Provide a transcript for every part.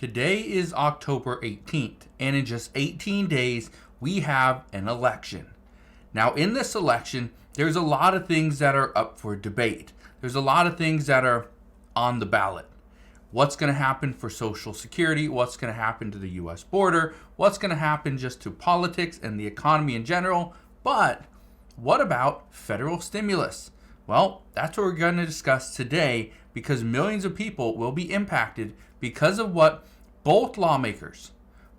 Today is October 18th, and in just 18 days, we have an election. Now, in this election, there's a lot of things that are up for debate. There's a lot of things that are on the ballot. What's going to happen for Social Security? What's going to happen to the U.S. border? What's going to happen just to politics and the economy in general? But what about federal stimulus? Well, that's what we're going to discuss today because millions of people will be impacted because of what both lawmakers,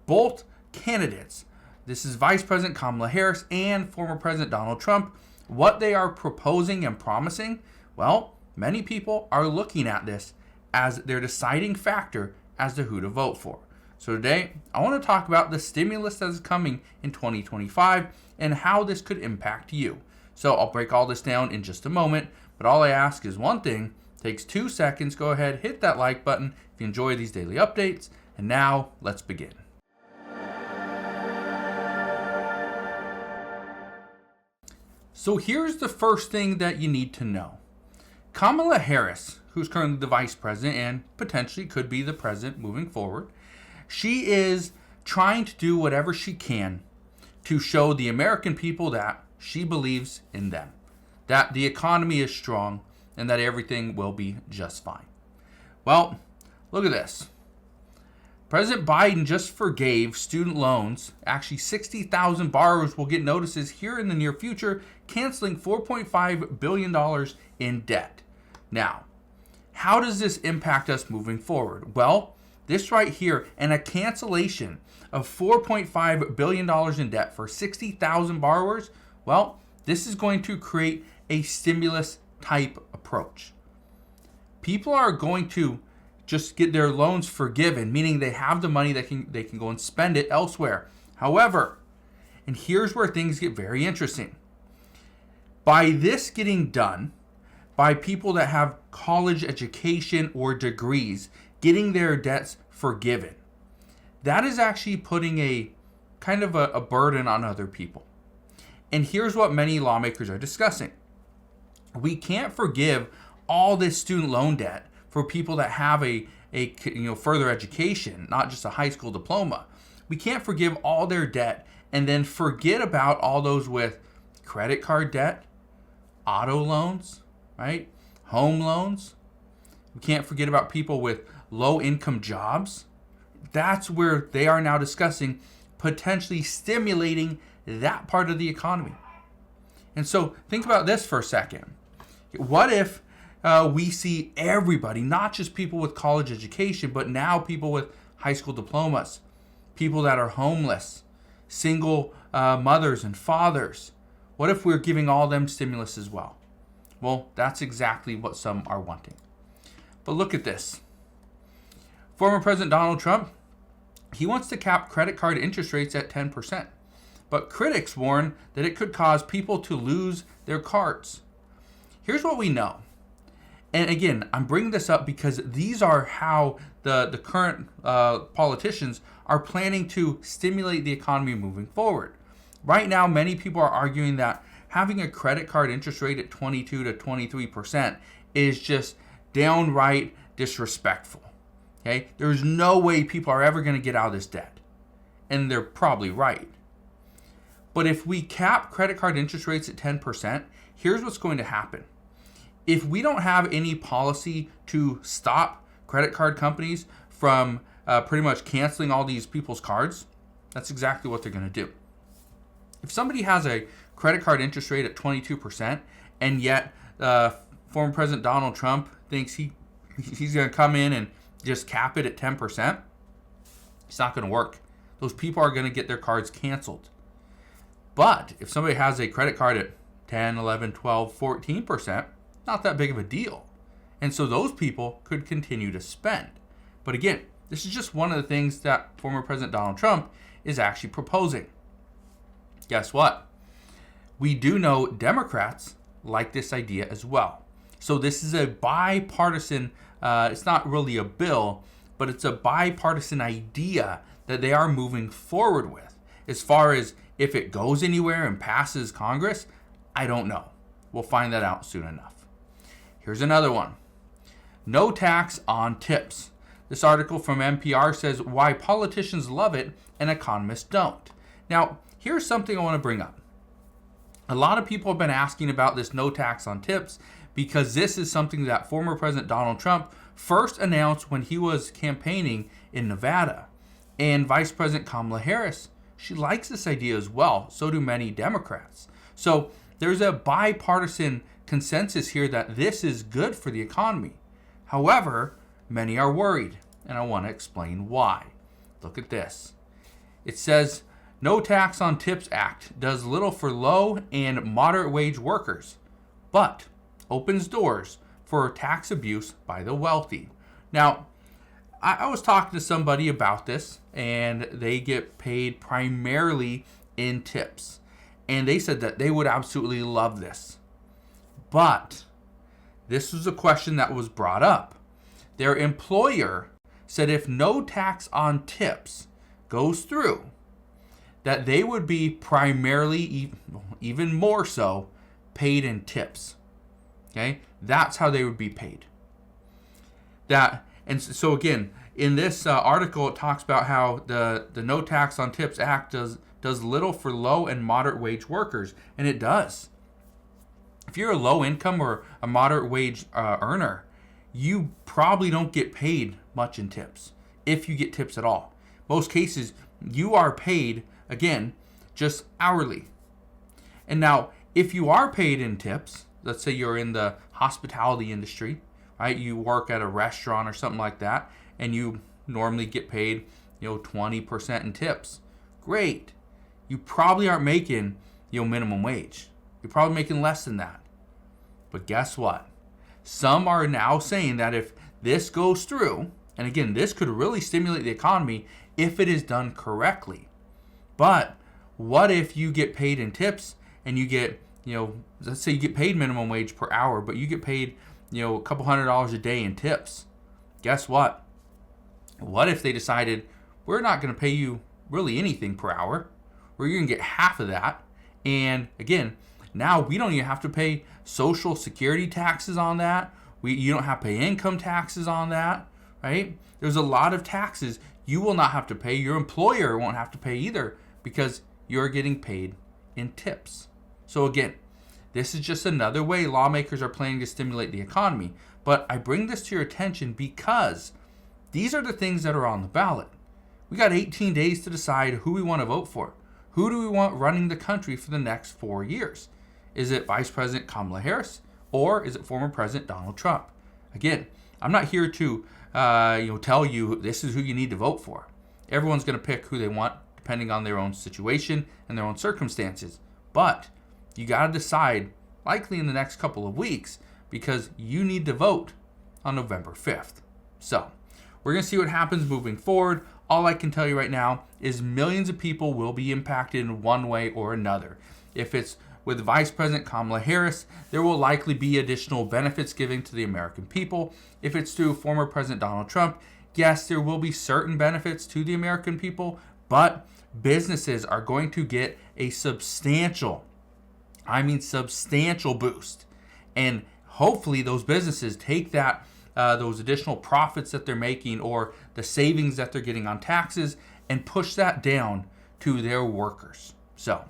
both candidates, this is Vice President Kamala Harris and former President Donald Trump, what they are proposing and promising. Well, many people are looking at this as their deciding factor as to who to vote for. So today, I want to talk about the stimulus that is coming in 2025 and how this could impact you. So I'll break all this down in just a moment, but all I ask is one thing. Takes 2 seconds. Go ahead, hit that like button if you enjoy these daily updates. And now, let's begin. So here's the first thing that you need to know. Kamala Harris, who's currently the vice president and potentially could be the president moving forward, she is trying to do whatever she can to show the American people that she believes in them, that the economy is strong, and that everything will be just fine. Well, look at this. President Biden just forgave student loans. Actually, 60,000 borrowers will get notices here in the near future, canceling $4.5 billion in debt. Now, how does this impact us moving forward? Well, this right here, and a cancellation of $4.5 billion in debt for 60,000 borrowers, well, this is going to create a stimulus type approach. People are going to just get their loans forgiven, meaning they have the money they can go and spend it elsewhere. However, and here's where things get very interesting. By this getting done, by people that have college education or degrees getting their debts forgiven, that is actually putting a kind of a burden on other people. And here's what many lawmakers are discussing. We can't forgive all this student loan debt for people that have a further education, not just a high school diploma. We can't forgive all their debt and then forget about all those with credit card debt, auto loans, right? Home loans. We can't forget about people with low income jobs. That's where they are now discussing potentially stimulating that part of the economy. And so think about this for a second. What if we see everybody, not just people with college education, but now people with high school diplomas, people that are homeless, single mothers and fathers? What if we're giving all them stimulus as well? Well, that's exactly what some are wanting. But look at this. Former President Donald Trump, he wants to cap credit card interest rates at 10%. But critics warn that it could cause people to lose their cards. Here's what we know. And again, I'm bringing this up because these are how the current politicians are planning to stimulate the economy moving forward. Right now, many people are arguing that having a credit card interest rate at 22 to 23% is just downright disrespectful. Okay? There's no way people are ever going to get out of this debt. And they're probably right. But if we cap credit card interest rates at 10%, here's what's going to happen. If we don't have any policy to stop credit card companies from pretty much canceling all these people's cards, that's exactly what they're going to do. If somebody has a credit card interest rate at 22%, and yet former President Donald Trump thinks he's going to come in and just cap it at 10%, it's not going to work. Those people are going to get their cards canceled. But if somebody has a credit card at 10, 11, 12, 14%, not that big of a deal. And so those people could continue to spend. But again, this is just one of the things that former President Donald Trump is actually proposing. Guess what? We do know Democrats like this idea as well. So this is a bipartisan, it's not really a bill, but it's a bipartisan idea that they are moving forward with. As far as if it goes anywhere and passes Congress, I don't know. We'll find that out soon enough. Here's another one. No tax on tips. This article from NPR says why politicians love it and economists don't. Now, here's something I want to bring up. A lot of people have been asking about this no tax on tips because this is something that former President Donald Trump first announced when he was campaigning in Nevada. And Vice President Kamala Harris, she likes this idea as well. So do many Democrats. So there's a bipartisan consensus here that this is good for the economy. However, many are worried, and I want to explain why. Look at this. It says, No Tax on Tips Act does little for low and moderate wage workers, but opens doors for tax abuse by the wealthy. Now, I was talking to somebody about this, and they get paid primarily in tips. And they said that they would absolutely love this. But this was a question that was brought up. Their employer said if no tax on tips goes through, that they would be primarily, even more so, paid in tips. Okay? That's how they would be paid. And so again, in this article, it talks about how the No Tax on Tips Act does little for low and moderate wage workers, and it does. If you're a low income or a moderate wage earner, you probably don't get paid much in tips, if you get tips at all. Most cases, you are paid, again, just hourly. And now, if you are paid in tips, let's say you're in the hospitality industry, right? You work at a restaurant or something like that, and you normally get paid, 20% in tips. Great. You probably aren't making, minimum wage. You're probably making less than that. But guess what? Some are now saying that if this goes through, and again, this could really stimulate the economy if it is done correctly. But what if you get paid in tips and you get, let's say you get paid minimum wage per hour, but you get paid, a couple $100 a day in tips? Guess what? What if they decided we're not going to pay you really anything per hour? We're going to get half of that. And again, now we don't even have to pay social security taxes on that. You don't have to pay income taxes on that, right? There's a lot of taxes you will not have to pay. Your employer won't have to pay either because you're getting paid in tips. So again, this is just another way lawmakers are planning to stimulate the economy. But I bring this to your attention because these are the things that are on the ballot. We got 18 days to decide who we want to vote for. Who do we want running the country for the next 4 years? Is it Vice President Kamala Harris or is it former President Donald Trump? Again, I'm not here to tell you this is who you need to vote for. Everyone's going to pick who they want depending on their own situation and their own circumstances. But you got to decide likely in the next couple of weeks because you need to vote on November 5th. So we're going to see what happens moving forward. All I can tell you right now is millions of people will be impacted in one way or another. If it's with Vice President Kamala Harris, there will likely be additional benefits given to the American people. If it's through former President Donald Trump, yes, there will be certain benefits to the American people, but businesses are going to get a substantial boost. And hopefully those businesses take that those additional profits that they're making or the savings that they're getting on taxes and push that down to their workers. So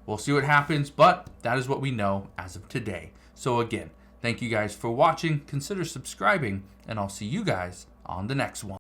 we'll see what happens, but that is what we know as of today. So again, thank you guys for watching. Consider subscribing, and I'll see you guys on the next one.